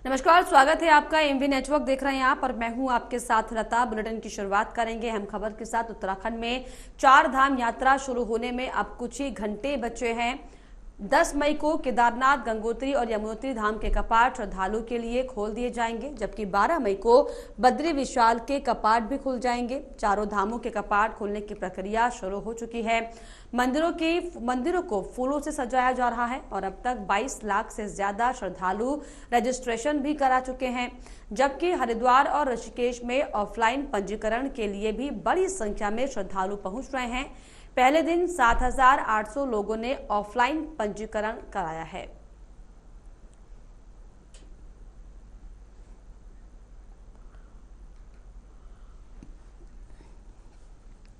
नमस्कार, स्वागत है आपका। एमवी नेटवर्क देख रहे हैं आप और मैं हूं आपके साथ लता। बुलेटिन की शुरुआत करेंगे हम खबर के साथ। उत्तराखंड में 4 धाम यात्रा शुरू होने में अब कुछ ही घंटे बचे हैं। 10 मई को केदारनाथ, गंगोत्री और यमुनोत्री धाम के कपाट श्रद्धालु के लिए खोल दिए जाएंगे, जबकि 12 मई को बद्री विशाल के कपाट भी खुल जाएंगे। चारों धामों के कपाट खोलने की प्रक्रिया शुरू हो चुकी है। मंदिरों को फूलों से सजाया जा रहा है और अब तक 22 लाख से ज्यादा श्रद्धालु रजिस्ट्रेशन भी करा चुके हैं, जबकि हरिद्वार और ऋषिकेश में ऑफलाइन पंजीकरण के लिए भी बड़ी संख्या में श्रद्धालु पहुंच रहे हैं। पहले दिन 7,800 लोगों ने ऑफलाइन पंजीकरण कराया है।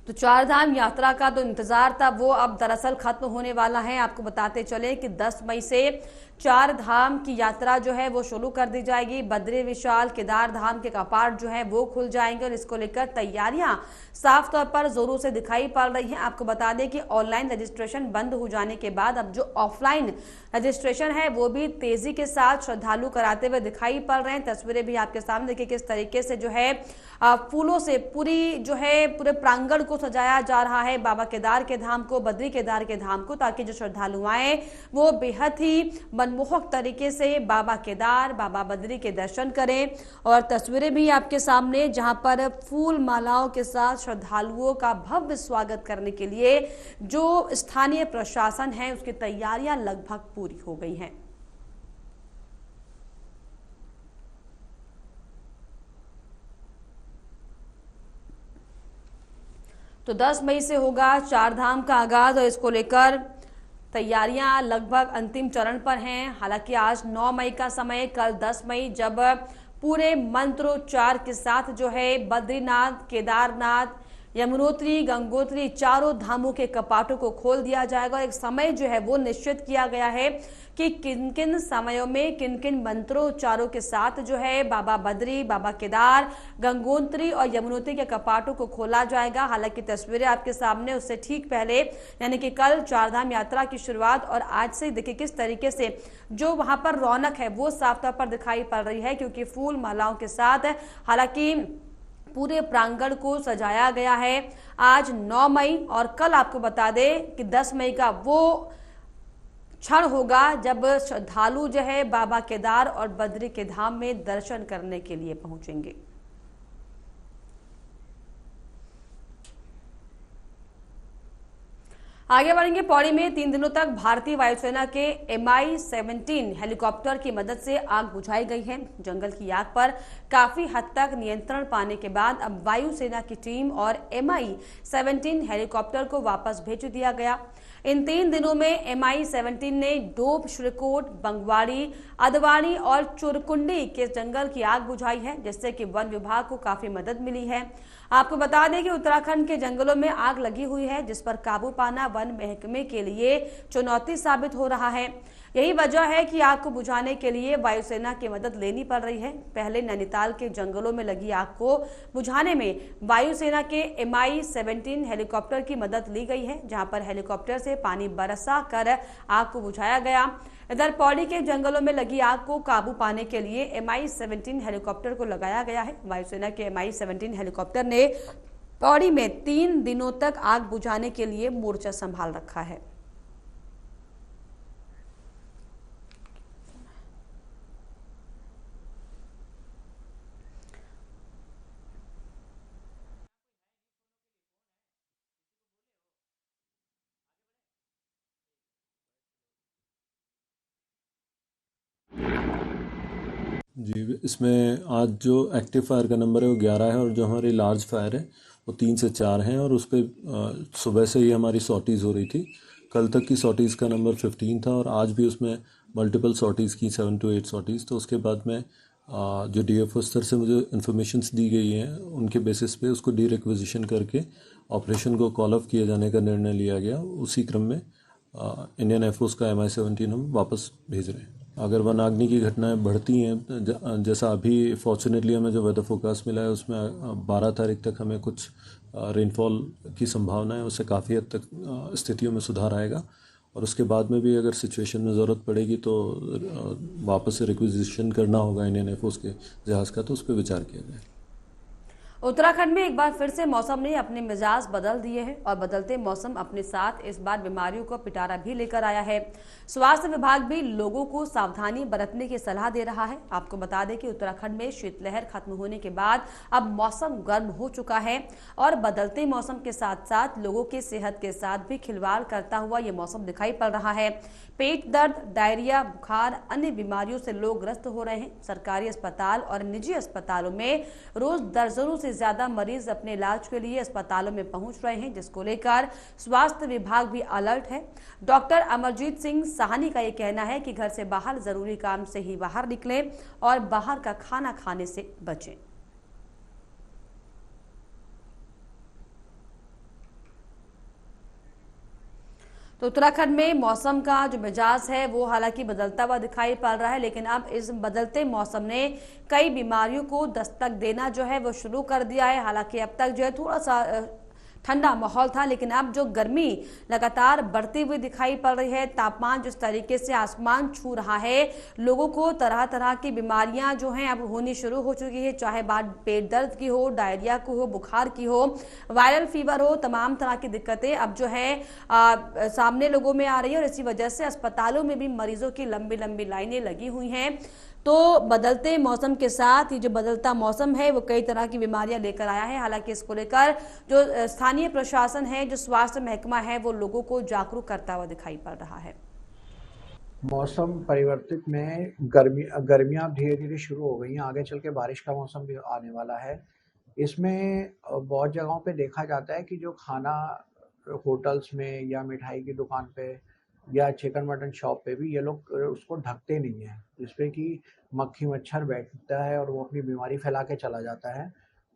तो 4 धाम यात्रा का तो इंतजार था, वो अब दरअसल खत्म होने वाला है। आपको बताते चले कि 10 मई से 4 धाम की यात्रा जो है वो शुरू कर दी जाएगी। बद्री विशाल, केदार धाम के कपाट जो है वो खुल जाएंगे और इसको लेकर तैयारियां साफ तौर पर जोरों से दिखाई पड़ रही हैं। आपको बता दें कि ऑनलाइन रजिस्ट्रेशन बंद हो जाने के बाद अब जो ऑफलाइन रजिस्ट्रेशन है वो भी तेजी के साथ श्रद्धालु कराते हुए दिखाई पड़ रहे हैं। तस्वीरें भी आपके सामने देखिए किस तरीके से जो है फूलों से पूरे प्रांगण को सजाया जा रहा है। बाबा केदार के धाम को, बद्री केदार के धाम को, ताकि जो श्रद्धालु आए वो बेहद ही मनमोहक तरीके से बाबा केदार, बाबा बद्री के दर्शन करें। और तस्वीरें भी आपके सामने, जहां पर फूल मालाओं के साथ श्रद्धालुओं का भव्य स्वागत करने के लिए जो स्थानीय प्रशासन है उसकी तैयारियां लगभग पूरी हो गई हैं। तो 10 मई से होगा 4 धाम का आगाज और इसको लेकर तैयारियां लगभग अंतिम चरण पर हैं। हालांकि आज 9 मई का समय, कल 10 मई जब पूरे मंत्रोच्चार के साथ जो है बद्रीनाथ, केदारनाथ, यमुनोत्री, गंगोत्री चारों धामों के कपाटों को खोल दिया जाएगा। एक समय जो है वो निश्चित किया गया है कि किन किन समयों में किन किन मंत्रोच्चारों के साथ जो है बाबा बद्री, बाबा केदार, गंगोत्री और यमुनोत्री के कपाटों को खोला जाएगा। हालांकि तस्वीरें आपके सामने, उससे ठीक पहले यानी कि कल 4 धाम यात्रा की शुरुआत और आज से देखिए किस तरीके से जो वहां पर रौनक है वो साफ तौर पर दिखाई पड़ रही है, क्योंकि फूल मालाओं के साथ हालांकि पूरे प्रांगण को सजाया गया है। आज 9 मई और कल आपको बता दें कि 10 मई का वो क्षण होगा जब श्रद्धालु जो है बाबा केदार और बद्री के धाम में दर्शन करने के लिए पहुंचेंगे। आगे बढ़ेंगे। पौड़ी में 3 दिनों तक भारतीय वायुसेना के Mi-17 हेलीकॉप्टर की मदद से आग बुझाई गई है। जंगल की आग पर काफी हद तक नियंत्रण पाने के बाद अब वायुसेना की टीम और Mi-17 हेलीकॉप्टर को वापस भेज दिया गया। इन 3 दिनों में Mi-17 ने डोब, श्रीकोट, बंगवाड़ी, अदवानी और चुरकुंडी के जंगल की आग बुझाई है, जिससे कि वन विभाग को काफी मदद मिली है। आपको बता दें कि उत्तराखंड के जंगलों में आग लगी हुई है, जिस पर काबू पाना वन महकमे के लिए चुनौती साबित हो रहा है। यही वजह है कि आग को बुझाने के लिए वायुसेना की मदद लेनी पड़ रही है। पहले नैनीताल के जंगलों में लगी आग को बुझाने में वायुसेना के Mi-17 हेलीकॉप्टर की मदद ली गई है, जहां पर हेलीकॉप्टर से पानी बरसा कर आग को बुझाया गया। इधर पौड़ी के जंगलों में लगी आग को काबू पाने के लिए Mi-17 हेलीकॉप्टर को लगाया गया है। वायुसेना के Mi-17 हेलीकॉप्टर ने पौड़ी में 3 दिनों तक आग बुझाने के लिए मोर्चा संभाल रखा है। जी, इसमें आज जो एक्टिव फायर का नंबर है वो 11 है और जो हमारी लार्ज फायर है वो 3 से 4 हैं। और उस पर सुबह से ही हमारी सॉर्टीज़ हो रही थी। कल तक की सॉर्टीज़ का नंबर 15 था और आज भी उसमें मल्टीपल सॉर्टीज़ की 7 to 8 सॉर्टीज़। तो उसके बाद में जो DFO स्तर से मुझे इन्फॉर्मेशंस दी गई हैं उनके बेसिस पे उसको डी-रिक्विजिशन करके ऑपरेशन को कॉल ऑफ किया जाने का निर्णय लिया गया। उसी क्रम में इंडियन एयरफोर्स का Mi-17 हम वापस भेज रहे हैं। अगर वनाग्नि की घटनाएं बढ़ती हैं, जैसा अभी फॉर्चुनेटली हमें जो वेदर फोरकास्ट मिला है उसमें 12 तारीख तक हमें कुछ रेनफॉल की संभावना है, उससे काफ़ी हद तक स्थितियों में सुधार आएगा। और उसके बाद में भी अगर सिचुएशन में ज़रूरत पड़ेगी तो वापस से रिक्विजिशन करना होगा इंडियन एयरफोर्स के जहाज़ का, तो उस पर विचार किया जाए। उत्तराखंड में एक बार फिर से मौसम ने अपने मिजाज बदल दिए हैं और बदलते मौसम अपने साथ इस बार बीमारियों का पिटारा भी लेकर आया है। स्वास्थ्य विभाग भी लोगों को सावधानी बरतने की सलाह दे रहा है। आपको बता दें कि उत्तराखंड में शीतलहर खत्म होने के बाद अब मौसम गर्म हो चुका है और बदलते मौसम के साथ साथ लोगों की सेहत के साथ भी खिलवाड़ करता हुआ ये मौसम दिखाई पड़ रहा है। पेट दर्द, डायरिया, बुखार, अन्य बीमारियों से लोग ग्रस्त हो रहे हैं। सरकारी अस्पताल और निजी अस्पतालों में रोज दर्जनों से ज्यादा मरीज अपने इलाज के लिए अस्पतालों में पहुंच रहे हैं, जिसको लेकर स्वास्थ्य विभाग भी अलर्ट है। डॉक्टर अमरजीत सिंह साहनी का यह कहना है कि घर से बाहर जरूरी काम से ही बाहर निकलें और बाहर का खाना खाने से बचें। तो उत्तराखंड में मौसम का जो मिजाज है वो हालांकि बदलता हुआ दिखाई पड़ रहा है, लेकिन अब इस बदलते मौसम ने कई बीमारियों को दस्तक देना जो है वो शुरू कर दिया है। हालांकि अब तक जो है थोड़ा सा ठंडा माहौल था, लेकिन अब जो गर्मी लगातार बढ़ती हुई दिखाई पड़ रही है, तापमान जिस तरीके से आसमान छू रहा है, लोगों को तरह तरह की बीमारियां जो हैं अब होनी शुरू हो चुकी है। चाहे बात पेट दर्द की हो, डायरिया की हो, बुखार की हो, वायरल फीवर हो, तमाम तरह की दिक्कतें अब जो है सामने लोगों में आ रही है और इसी वजह से अस्पतालों में भी मरीजों की लंबी लंबी लाइनें लगी हुई हैं। तो बदलते मौसम के साथ ये जो बदलता मौसम है वो कई तरह की बीमारियां लेकर आया है। हालांकि इसको लेकर जो स्थानीय प्रशासन है, जो स्वास्थ्य महकमा है, वो लोगों को जागरूक करता हुआ दिखाई पड़ रहा है। मौसम परिवर्तित में गर्मियां धीरे धीरे शुरू हो गई हैं। आगे चल के बारिश का मौसम भी आने वाला है। इसमें बहुत जगहों पे देखा जाता है कि जो खाना होटल्स में या मिठाई की दुकान पे या चिकन मटन शॉप पे भी ये लोग उसको ढकते नहीं हैं, जिसपे कि मक्खी मच्छर बैठता है और वो अपनी बीमारी फैला के चला जाता है।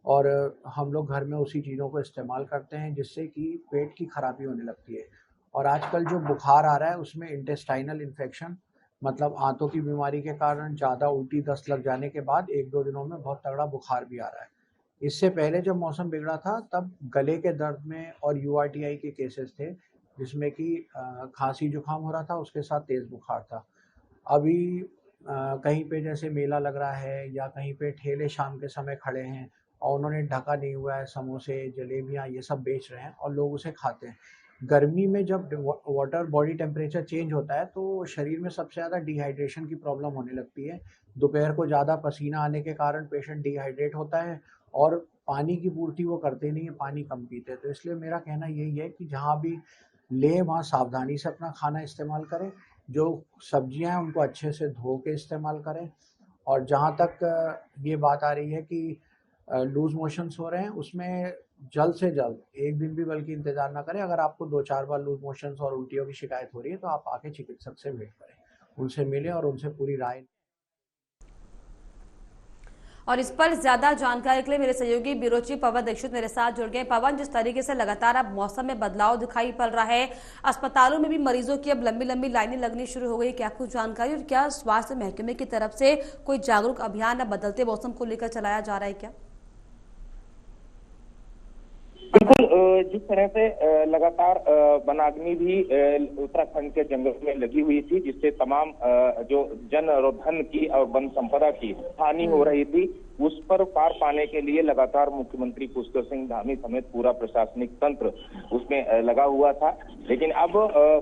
और हम लोग घर में उसी चीज़ों को इस्तेमाल करते हैं, जिससे कि पेट की खराबी होने लगती है। और आजकल जो बुखार आ रहा है उसमें इंटेस्टाइनल इन्फेक्शन, मतलब आंतों की बीमारी के कारण ज़्यादा उल्टी दस्त लग जाने के बाद 1-2 दिनों में बहुत तगड़ा बुखार भी आ रहा है। इससे पहले जब मौसम बिगड़ा था तब गले के दर्द में और URTI के केसेस थे, जिसमें कि खांसी जुकाम हो रहा था, उसके साथ तेज़ बुखार था। अभी कहीं पे जैसे मेला लग रहा है या कहीं पे ठेले शाम के समय खड़े हैं और उन्होंने ढका नहीं हुआ है, समोसे, जलेबियाँ ये सब बेच रहे हैं और लोग उसे खाते हैं। गर्मी में जब वाटर बॉडी टेम्परेचर चेंज होता है तो शरीर में सबसे ज़्यादा डिहाइड्रेशन की प्रॉब्लम होने लगती है। दोपहर को ज़्यादा पसीना आने के कारण पेशेंट डिहाइड्रेट होता है और पानी की पूर्ति वो करते नहीं है, पानी कम पीते हैं। तो इसलिए मेरा कहना यही है कि जहाँ भी ले वहाँ सावधानी से अपना खाना इस्तेमाल करें, जो सब्जियां हैं उनको अच्छे से धो के इस्तेमाल करें। और जहाँ तक ये बात आ रही है कि लूज मोशंस हो रहे हैं, उसमें जल्द से जल्द, एक दिन भी बल्कि इंतज़ार ना करें। अगर आपको 2-4 बार लूज मोशंस और उल्टियों की शिकायत हो रही है तो आप आके चिकित्सक से भेंट करें, उनसे मिलें और उनसे पूरी राय। और इस पर ज्यादा जानकारी के लिए मेरे सहयोगी ब्यूरो चीफ पवन दीक्षित मेरे साथ जुड़ गए। पवन, जिस तरीके से लगातार अब मौसम में बदलाव दिखाई पड़ रहा है, अस्पतालों में भी मरीजों की अब लंबी लंबी लाइनें लगनी शुरू हो गई, क्या कुछ जानकारी और क्या स्वास्थ्य महकमे की तरफ से कोई जागरूक अभियान अब बदलते मौसम को लेकर चलाया जा रहा है क्या? बिल्कुल, जिस तरह से लगातार वनाग्नि भी उत्तराखंड के जंगल में लगी हुई थी, जिससे तमाम जो जन और धन की और वन संपदा की हानि हो रही थी, उस पर पार पाने के लिए लगातार मुख्यमंत्री पुष्कर सिंह धामी समेत पूरा प्रशासनिक तंत्र उसमें लगा हुआ था। लेकिन अब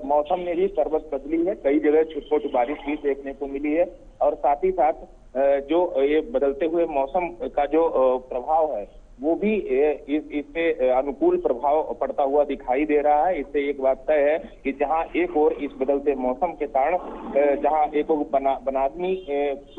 मौसम ने भी करवट बदली है, कई जगह छुटपुट बारिश भी देखने को मिली है और साथ ही साथ जो ये बदलते हुए मौसम का जो प्रभाव है वो भी इस पे अनुकूल प्रभाव पड़ता हुआ दिखाई दे रहा है। इससे एक बात तय है कि जहां एक और इस बदलते मौसम के कारण जहां एक और वनाग्नि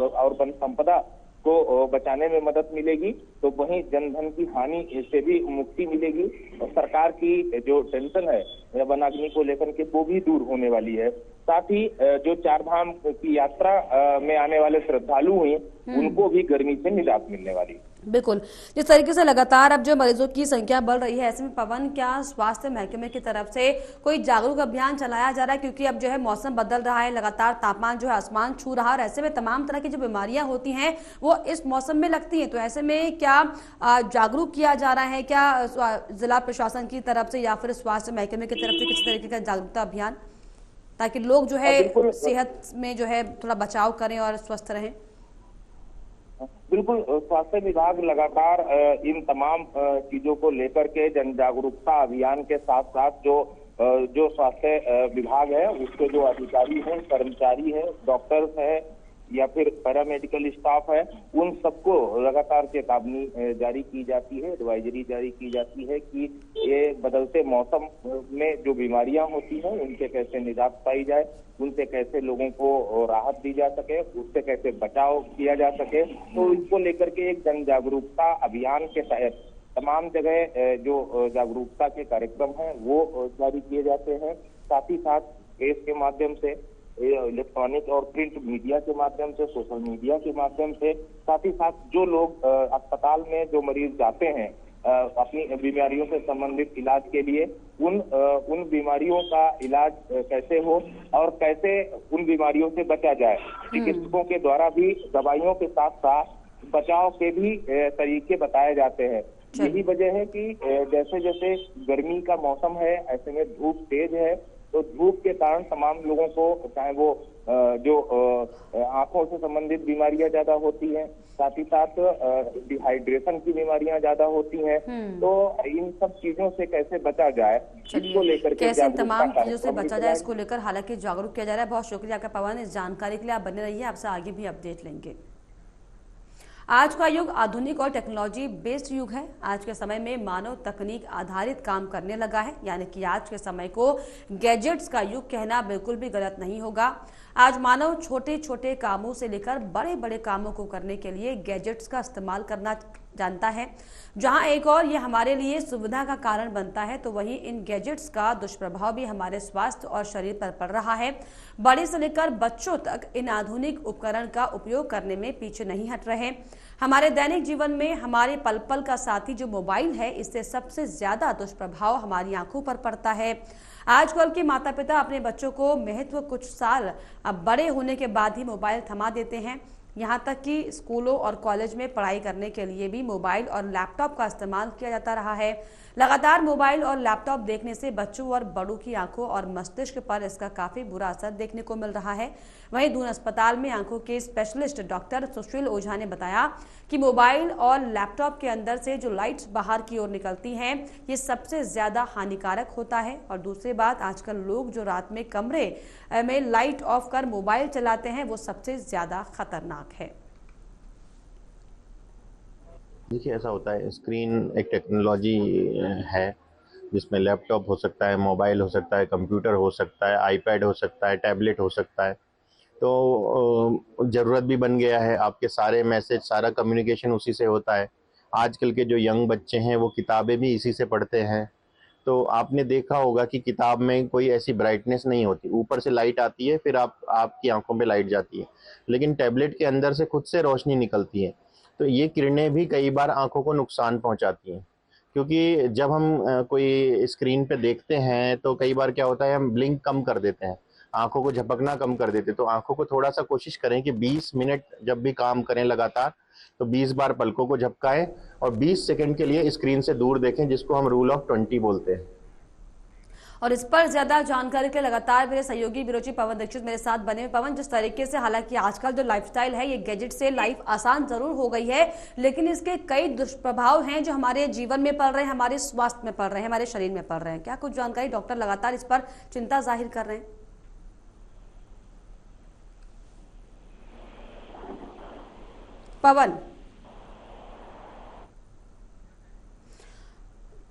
और वन संपदा को बचाने में मदद मिलेगी, तो वहीं जनधन की हानि से भी मुक्ति मिलेगी और सरकार की जो टेंशन है वनाग्नि को लेकर के वो भी दूर होने वाली है। साथ ही जो चारधाम की यात्रा में आने वाले श्रद्धालु हैं उनको भी गर्मी से निजात मिलने वाली। बिल्कुल, जिस तरीके से लगातार अब जो मरीजों की संख्या बढ़ रही है, ऐसे में पवन, क्या स्वास्थ्य महकमे की तरफ से कोई जागरूक अभियान चलाया जा रहा है? क्योंकि अब जो है मौसम बदल रहा है, लगातार तापमान जो है आसमान छू रहा है और ऐसे में तमाम तरह की जो बीमारियां होती हैं वो इस मौसम में लगती हैं। तो ऐसे में क्या जागरूक किया जा रहा है क्या जिला प्रशासन की तरफ से या फिर स्वास्थ्य महकमे की तरफ से किसी तरीके का जागरूकता अभियान? ताकि लोग जो है बिल्कुल सेहत में जो है थोड़ा बचाव करें और स्वस्थ रहें? बिल्कुल, स्वास्थ्य विभाग लगातार इन तमाम चीजों को लेकर के जन जागरूकता अभियान के साथ साथ जो स्वास्थ्य विभाग है उसके जो अधिकारी हैं, कर्मचारी हैं, डॉक्टर्स हैं या फिर पैरामेडिकल स्टाफ है, उन सबको लगातार चेतावनी जारी की जाती है, एडवाइजरी जारी की जाती है कि ये बदलते मौसम में जो बीमारियां होती हैं उनसे कैसे निजात पाई जाए, उनसे कैसे लोगों को राहत दी जा सके, उससे कैसे बचाव किया जा सके। तो इसको लेकर के एक जन जागरूकता अभियान के तहत तमाम जगह जो जागरूकता के कार्यक्रम हैं वो जारी किए जाते हैं। साथ ही साथ प्रेस के माध्यम से, इलेक्ट्रॉनिक और प्रिंट मीडिया के माध्यम से, सोशल मीडिया के माध्यम से, साथ ही साथ जो लोग अस्पताल में जो मरीज जाते हैं अपनी बीमारियों से संबंधित इलाज के लिए, उन बीमारियों का इलाज कैसे हो और कैसे उन बीमारियों से बचा जाए, चिकित्सकों के द्वारा भी दवाइयों के साथ साथ बचाव के भी तरीके बताए जाते हैं। यही वजह है कि जैसे जैसे गर्मी का मौसम है, ऐसे में धूप तेज है, तो धूप के कारण तमाम लोगों को चाहे वो जो आंखों से संबंधित बीमारियां ज्यादा होती हैं, साथ ही साथ डिहाइड्रेशन की बीमारियां ज्यादा होती हैं। तो इन सब चीजों से कैसे बचा जाए, इसको लेकर के कैसे इन तमाम चीजों से बचा जाए, इसको लेकर हालांकि जागरूक किया जा रहा है। बहुत शुक्रिया आपका पवन, इस जानकारी के लिए। आप बने रहिए, आपसे आगे भी अपडेट लेंगे। आज का युग आधुनिक और टेक्नोलॉजी बेस्ड युग है। आज के समय में मानव तकनीक आधारित काम करने लगा है, यानी कि आज के समय को गैजेट्स का युग कहना बिल्कुल भी गलत नहीं होगा। आज मानव छोटे छोटे कामों से लेकर बड़े बड़े कामों को करने के लिए गैजेट्स का इस्तेमाल करना जानता है। जहां एक और ये हमारे लिए सुविधा का कारण बनता है, तो वहीं इन गैजेट्स का दुष्प्रभाव भी हमारे स्वास्थ्य और शरीर पर पड़ रहा है। बड़े से लेकर बच्चों तक इन आधुनिक उपकरण का उपयोग करने में पीछे नहीं हट रहे। हमारे दैनिक जीवन में हमारे पल पल का साथी जो मोबाइल है, इससे सबसे ज्यादा दुष्प्रभाव हमारी आंखों पर पड़ता है। आजकल के माता पिता अपने बच्चों को महत्व कुछ साल बड़े होने के बाद ही मोबाइल थमा देते हैं। यहाँ तक कि स्कूलों और कॉलेज में पढ़ाई करने के लिए भी मोबाइल और लैपटॉप का इस्तेमाल किया जाता रहा है। लगातार मोबाइल और लैपटॉप देखने से बच्चों और बड़ों की आंखों और मस्तिष्क पर इसका काफी बुरा असर देखने को मिल रहा है। वहीं दून अस्पताल में आंखों के स्पेशलिस्ट डॉक्टर सुशील ओझा ने बताया कि मोबाइल और लैपटॉप के अंदर से जो लाइट्स बाहर की ओर निकलती हैं, ये सबसे ज्यादा हानिकारक होता है। और दूसरी बात, आजकल लोग जो रात में कमरे में लाइट ऑफ कर मोबाइल चलाते हैं, वो सबसे ज्यादा खतरनाक है। देखिए, ऐसा होता है, स्क्रीन एक टेक्नोलॉजी है जिसमें लैपटॉप हो सकता है, मोबाइल हो सकता है, कंप्यूटर हो सकता है, आईपैड हो सकता है, टैबलेट हो सकता है। तो ज़रूरत भी बन गया है, आपके सारे मैसेज, सारा कम्युनिकेशन उसी से होता है। आजकल के जो यंग बच्चे हैं वो किताबें भी इसी से पढ़ते हैं। तो आपने देखा होगा कि किताब में कोई ऐसी ब्राइटनेस नहीं होती, ऊपर से लाइट आती है, फिर आपकी आंखों पे लाइट जाती है, लेकिन टैबलेट के अंदर से खुद से रोशनी निकलती है। तो ये किरणें भी कई बार आंखों को नुकसान पहुंचाती हैं, क्योंकि जब हम कोई स्क्रीन पे देखते हैं तो कई बार क्या होता है, हम ब्लिंक कम कर देते हैं, आंखों को झपकना कम कर देते हैं। तो आंखों को थोड़ा सा कोशिश करें कि 20 मिनट जब भी काम करें लगातार, तो 20 बार पलकों को झपकाएं और 20 सेकंड के लिए स्क्रीन से दूर देखें, जिसको हम रूल ऑफ 20 बोलते हैं। और इस पर ज्यादा जानकारी के लिए लगातार मेरे सहयोगी विरोची पवन दीक्षित मेरे साथ बने। पवन, जिस तरीके से हालांकि आजकल जो लाइफस्टाइल है, ये गैजेट से लाइफ आसान जरूर हो गई है, लेकिन इसके कई दुष्प्रभाव हैं जो हमारे जीवन में पड़ रहे हैं, हमारे स्वास्थ्य में पड़ रहे हैं, हमारे शरीर में पड़ रहे हैं। क्या कुछ जानकारी? डॉक्टर लगातार इस पर चिंता जाहिर कर रहे हैं। पवन,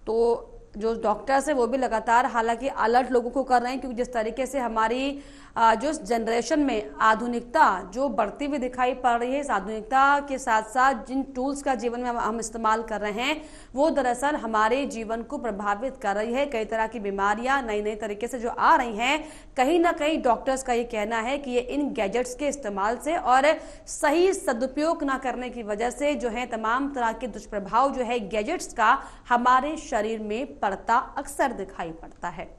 तो जो डॉक्टर्स है वो भी लगातार हालांकि अलर्ट लोगों को कर रहे हैं, क्योंकि जिस तरीके से हमारी जो जनरेशन में आधुनिकता जो बढ़ती हुई दिखाई पड़ रही है, इस आधुनिकता के साथ साथ जिन टूल्स का जीवन में हम इस्तेमाल कर रहे हैं, वो दरअसल हमारे जीवन को प्रभावित कर रही है। कई तरह की बीमारियां नई नई तरीके से जो आ रही हैं, कहीं ना कहीं डॉक्टर्स का ये कहना है कि ये इन गैजेट्स के इस्तेमाल से और सही सदुपयोग ना करने की वजह से जो है तमाम तरह के दुष्प्रभाव जो है गैजेट्स का हमारे शरीर में पड़ता अक्सर दिखाई पड़ता है।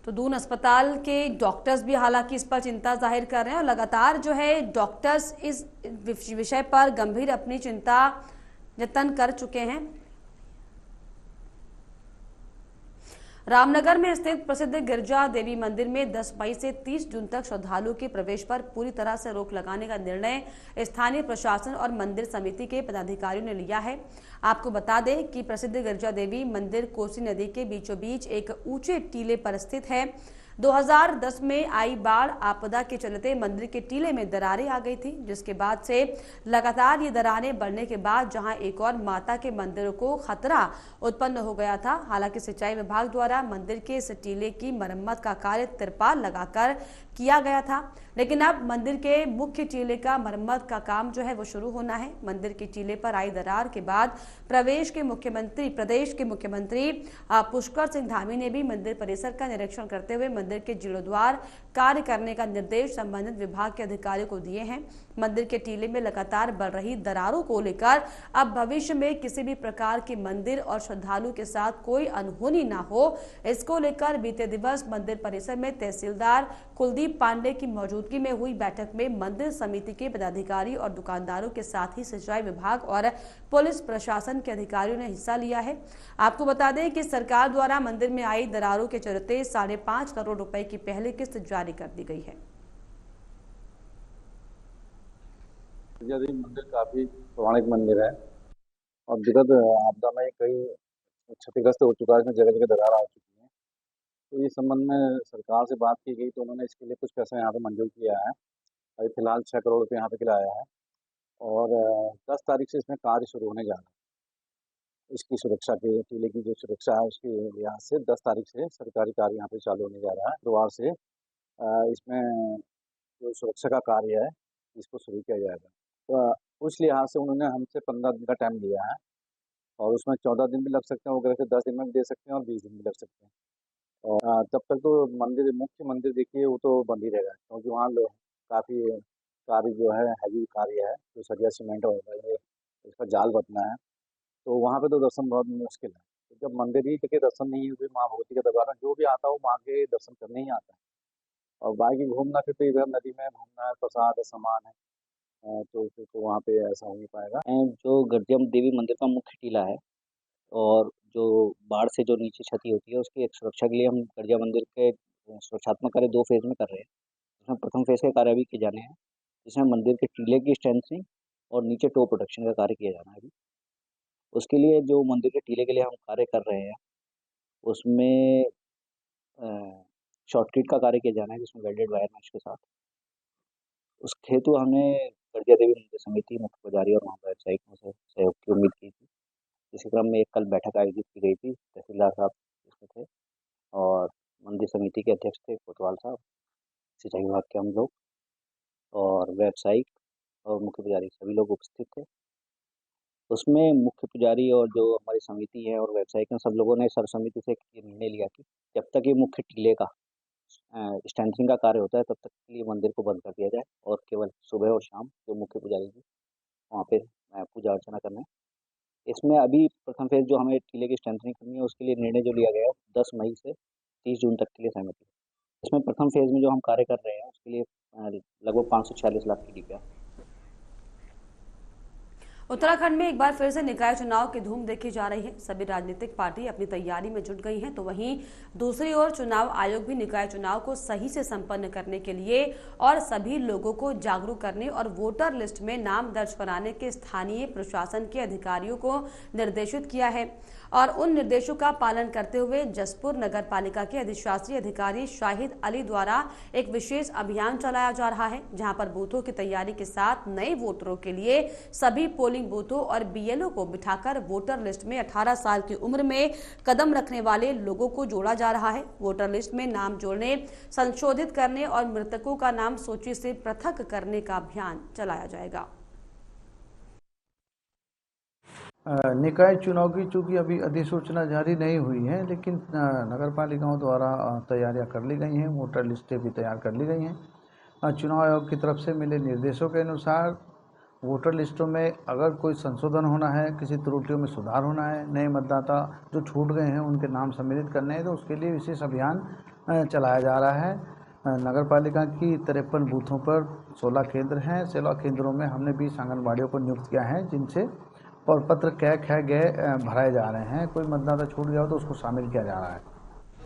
तो दून अस्पताल के डॉक्टर्स भी हालांकि इस पर चिंता जाहिर कर रहे हैं और लगातार जो है डॉक्टर्स इस विषय पर गंभीर अपनी चिंता जतन कर चुके हैं। रामनगर में स्थित प्रसिद्ध गिरजा देवी मंदिर में 10 मई से 30 जून तक श्रद्धालुओं के प्रवेश पर पूरी तरह से रोक लगाने का निर्णय स्थानीय प्रशासन और मंदिर समिति के पदाधिकारियों ने लिया है। आपको बता दें कि प्रसिद्ध गिरजा देवी मंदिर कोसी नदी के बीचों बीच एक ऊंचे टीले पर स्थित है। 2010 में आई बाढ़ आपदा के चलते मंदिर के टीले में दरारें आ गई थी, जिसके बाद से लगातार ये दरारें बढ़ने के बाद जहां एक और माता के मंदिर को खतरा उत्पन्न हो गया था। हालांकि सिंचाई विभाग द्वारा मंदिर के इस टीले की मरम्मत का कार्य तिरपाल लगाकर किया गया था, लेकिन अब मंदिर के मुख्य टीले का मरम्मत का काम जो है वो शुरू होना है। मंदिर के टीले पर आई दरार के बाद प्रदेश के मुख्यमंत्री पुष्कर सिंह धामी ने भी मंदिर परिसर का निरीक्षण करते हुए मंदिर के जीर्णोद्वार कार्य करने का निर्देश संबंधित विभाग के अधिकारियों को दिए हैं। मंदिर के टीले में लगातार बढ़ रही दरारों को लेकर अब भविष्य में किसी भी प्रकार के मंदिर और श्रद्धालु के साथ कोई अनहोनी ना हो, इसको लेकर बीते दिवस मंदिर परिसर में तहसीलदार कुलदीप पांडे की मौजूदगी में हुई बैठक में मंदिर समिति के पदाधिकारी और दुकानदारों के साथ ही सिंचाई विभाग और पुलिस प्रशासन के अधिकारियों ने हिस्सा लिया है। आपको बता दें कि सरकार द्वारा मंदिर में आई दरारों के चलते 5.5 करोड़ रुपए की पहली किस्त जारी कर दी गई है। गिरजा देवी मंदिर काफी पौराणिक मंदिर है और विगत आपदा में कई क्षतिग्रस्त हो चुका है, इसमें जगह जगह दरार आ चुकी है। तो इस संबंध में सरकार से बात की गई तो उन्होंने इसके लिए कुछ पैसा यहाँ पे मंजूर किया है। अभी फिलहाल 6 करोड़ रुपये यहाँ पे के लिए आया है और 10 तारीख से इसमें कार्य शुरू होने जा रहा है। इसकी सुरक्षा के टीले की जो सुरक्षा है उसके लिहाज से 10 तारीख से सरकारी कार्य यहाँ पे चालू होने जा रहा है। बुधवार से इसमें जो सुरक्षा का कार्य है इसको शुरू किया जाएगा। तो उस लिहाज से उन्होंने हमसे 15 दिन का टाइम लिया है और उसमें 14 दिन भी लग सकते हैं, वगैरह से 10 दिन में भी दे सकते हैं और 20 दिन भी लग सकते हैं। और तब तक तो मुख्य मंदिर देखिए वो तो बंद ही रहेगा, क्योंकि वहाँ काफ़ी कार्य जो है हैवी कार्य है, जो सरिया सीमेंट होगा ये इसका जाल बतना है, तो वहाँ पे तो दर्शन बहुत मुश्किल है। तो जब मंदिर ही के दर्शन नहीं हुए, माँ भगवती का दरबार जो भी आता है वो माँ के दर्शन करने ही आता है। और बाकी घूमना फिर तो इधर नदी में घूमना है, प्रसाद सामान है, तो फिर तो वहाँ पे ऐसा हो नहीं पाएगा। जो गिरजा देवी मंदिर का मुख्य टीला है और जो बाढ़ से जो नीचे क्षति होती है उसकी एक सुरक्षा के लिए हम गिरजा मंदिर के सुरक्षात्मक कार्य 2 फेज में कर रहे हैं। इसमें प्रथम फेज के कार्य भी किए जाने हैं, जिसमें मंदिर के टीले की स्ट्रेंथनिंग और नीचे टो प्रोटेक्शन का कार्य किया जाना है। अभी उसके लिए जो मंदिर के टीले के लिए हम कार्य कर रहे हैं उसमें शॉर्टकट का कार्य किया जाना है, जिसमें वेल्डेड वायर मैश के साथ। उस हेतु हमने गिरजा देवी मंदिर समिति, मुख्य पुजारी और वहाँ व्यावसायिकों से सहयोग की उम्मीद की थी। इसी क्रम में एक कल बैठक आयोजित की गई थी। तहसीलदार साहब इसमें थे और मंदिर समिति के अध्यक्ष थे कोतवाल साहब, सिंचाई विभाग के हम लोग और व्यावसायिक और मुख्य पुजारी सभी लोग उपस्थित थे। उसमें मुख्य पुजारी और जो हमारी समिति है और व्यावसायिक हैं, सब लोगों ने सर्वसम्मति से ये निर्णय लिया कि जब तक ये मुख्य टीले का स्ट्रेंथनिंग का कार्य होता है तब तक के लिए मंदिर को बंद कर दिया जाए और केवल सुबह और शाम जो मुख्य पुजारी जी वहाँ पे पूजा अर्चना करना है। इसमें अभी प्रथम फेज जो हमें टीले की स्ट्रेंथनिंग करनी है उसके लिए निर्णय जो लिया गया है 10 मई से 30 जून तक के लिए सहमति। इसमें प्रथम फेज में जो हम कार्य कर रहे हैं उसके लिए लगभग 546 लाख की डीपीआर। उत्तराखंड में एक बार फिर से निकाय चुनाव की धूम देखी जा रही है। सभी राजनीतिक पार्टी अपनी तैयारी में जुट गई हैं, तो वहीं दूसरी ओर चुनाव आयोग भी निकाय चुनाव को सही से संपन्न करने के लिए और सभी लोगों को जागरूक करने और वोटर लिस्ट में नाम दर्ज कराने के स्थानीय प्रशासन के अधिकारियों को निर्देशित किया है। और उन निर्देशों का पालन करते हुए जसपुर नगर पालिका के अधिशासी अधिकारी शाहिद अली द्वारा एक विशेष अभियान चलाया जा रहा है, जहां पर बूथों की तैयारी के साथ नए वोटरों के लिए सभी पोलिंग बूथों और बीएलओ को बिठाकर वोटर लिस्ट में 18 साल की उम्र में कदम रखने वाले लोगों को जोड़ा जा रहा है। वोटर लिस्ट में नाम जोड़ने, संशोधित करने और मृतकों का नाम सूची से पृथक करने का अभियान चलाया जाएगा। निकाय चुनाव की चूंकि अभी अधिसूचना जारी नहीं हुई है, लेकिन नगर पालिकाओं द्वारा तैयारियां कर ली गई हैं, वोटर लिस्टें भी तैयार कर ली गई हैं। चुनाव आयोग की तरफ से मिले निर्देशों के अनुसार वोटर लिस्टों में अगर कोई संशोधन होना है, किसी त्रुटियों में सुधार होना है, नए मतदाता जो छूट गए हैं उनके नाम सम्मिलित करने हैं, तो उसके लिए विशेष अभियान चलाया जा रहा है। नगर पालिका की 53 बूथों पर 16 केंद्र हैं। 16 केंद्रों में हमने 20 आंगनबाड़ियों को नियुक्त किया है, जिनसे और पत्र कै ख गए भराए जा रहे हैं। कोई मतदाता छूट गया हो तो उसको शामिल किया जा रहा है।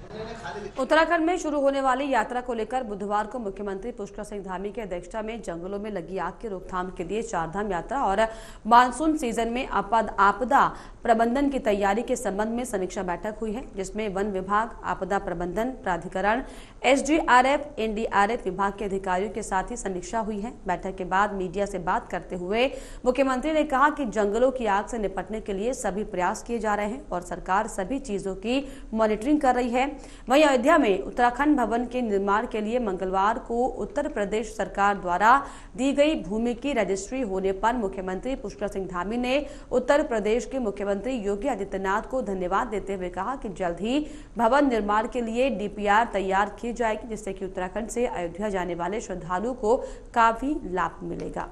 उत्तराखंड में शुरू होने वाली यात्रा को लेकर बुधवार को मुख्यमंत्री पुष्कर सिंह धामी की अध्यक्षता में जंगलों में लगी आग की रोकथाम के लिए चारधाम यात्रा और मानसून सीजन में आपदा प्रबंधन की तैयारी के संबंध में समीक्षा बैठक हुई है, जिसमें वन विभाग, आपदा प्रबंधन प्राधिकरण, SDRF, NDRF विभाग के अधिकारियों के साथ ही समीक्षा हुई है। बैठक के बाद मीडिया से बात करते हुए मुख्यमंत्री ने कहा कि जंगलों की आग से निपटने के लिए सभी प्रयास किए जा रहे हैं और सरकार सभी चीजों की मॉनिटरिंग कर रही है। वहीं अयोध्या में उत्तराखंड भवन के निर्माण के लिए मंगलवार को उत्तर प्रदेश सरकार द्वारा दी गई भूमि की रजिस्ट्री होने पर मुख्यमंत्री पुष्कर सिंह धामी ने उत्तर प्रदेश के मुख्यमंत्री योगी आदित्यनाथ को धन्यवाद देते हुए कहा कि जल्द ही भवन निर्माण के लिए DPR तैयार की जाएगी, जिससे कि उत्तराखंड से अयोध्या जाने वाले श्रद्धालुओं को काफी लाभ मिलेगा।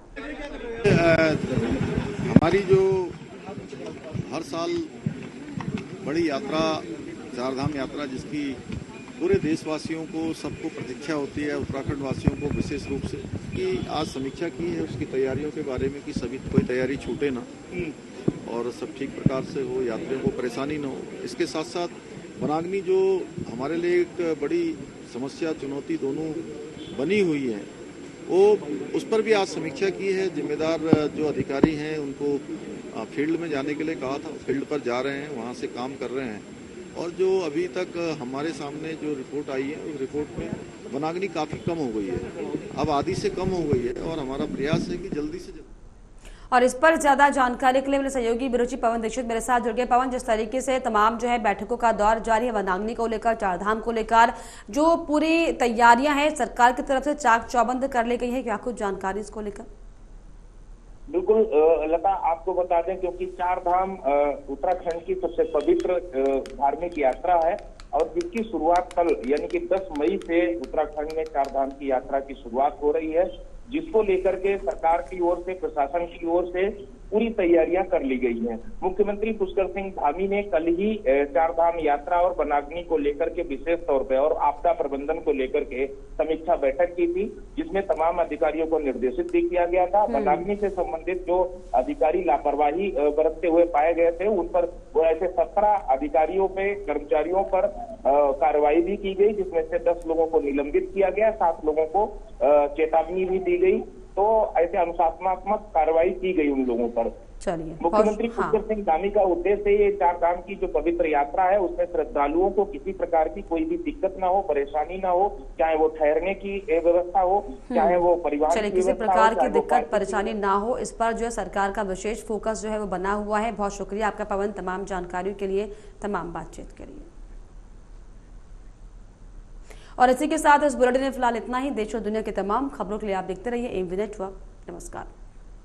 हमारी जो हर साल बड़ी यात्रा, चारधाम यात्रा, जिसकी पूरे देशवासियों को सबको प्रतीक्षा होती है, उत्तराखंड वासियों को विशेष रूप से, कि आज समीक्षा की है उसकी तैयारियों के बारे में कि सभी कोई तैयारी छूटे ना और सब ठीक प्रकार से हो, यात्रियों को परेशानी ना हो। इसके साथ साथ वनाग्नि जो हमारे लिए एक बड़ी समस्या, चुनौती दोनों बनी हुई है, वो उस पर भी आज समीक्षा की है। जिम्मेदार जो अधिकारी हैं उनको फील्ड में जाने के लिए कहा था, फील्ड पर जा रहे हैं, वहाँ से काम कर रहे हैं और जो अभी तक हमारे सामने जो रिपोर्ट आई है उस रिपोर्ट में वनाग्नि काफ़ी कम हो गई है, अब आधी से कम हो गई है और हमारा प्रयास है कि जल्दी से जल्दी। और इस पर ज्यादा जानकारी के लिए मेरे सहयोगी बिरुचि पवन दीक्षित मेरे साथ जुड़ गए। पवन, जिस तरीके से तमाम जो है बैठकों का दौर जारी है, वनाग्नि को लेकर, चारधाम को लेकर जो पूरी तैयारियां हैं सरकार की तरफ से चाक चौबंद कर ली गई है, क्या कुछ जानकारी इसको लेकर? बिल्कुल लता, आपको बता दें क्योंकि चारधाम उत्तराखंड की सबसे पवित्र धार्मिक यात्रा है और जिसकी शुरुआत कल यानी कि 10 मई से उत्तराखंड में चारधाम की यात्रा की शुरुआत हो रही है, जिसको लेकर के सरकार की ओर से, प्रशासन की ओर से पूरी तैयारियां कर ली गई हैं। मुख्यमंत्री पुष्कर सिंह धामी ने कल ही चारधाम यात्रा और वनाग्नि को लेकर के विशेष तौर पे और आपदा प्रबंधन को लेकर के समीक्षा बैठक की थी, जिसमें तमाम अधिकारियों को निर्देशित भी किया गया था। वनाग्नि से संबंधित जो अधिकारी लापरवाही बरतते हुए पाए गए थे उन पर ऐसे 17 अधिकारियों पे, कर्मचारियों पर कार्रवाई भी की गई, जिसमें से 10 लोगों को निलंबित किया गया, 7 लोगों को चेतावनी भी दी गई। तो ऐसे अनुशासनात्मक कार्रवाई की गई उन लोगों पर। चलिए, मुख्यमंत्री पुष्कर सिंह धामी का उद्देश्य ये चारधाम की जो पवित्र यात्रा है उसमें श्रद्धालुओं को किसी प्रकार की कोई भी दिक्कत ना हो, परेशानी ना हो, चाहे वो ठहरने की व्यवस्था हो, चाहे वो परिवहन की किसी प्रकार की दिक्कत परेशानी ना हो, इस पर जो है सरकार का विशेष फोकस जो है वो बना हुआ है। बहुत शुक्रिया आपका पवन, तमाम जानकारियों के लिए, तमाम बातचीत के लिए। और इसी के साथ इस बुलेटिन में फिलहाल इतना ही। देश और दुनिया की तमाम खबरों के लिए आप देखते रहिए AMV नेटवर्क। नमस्कार।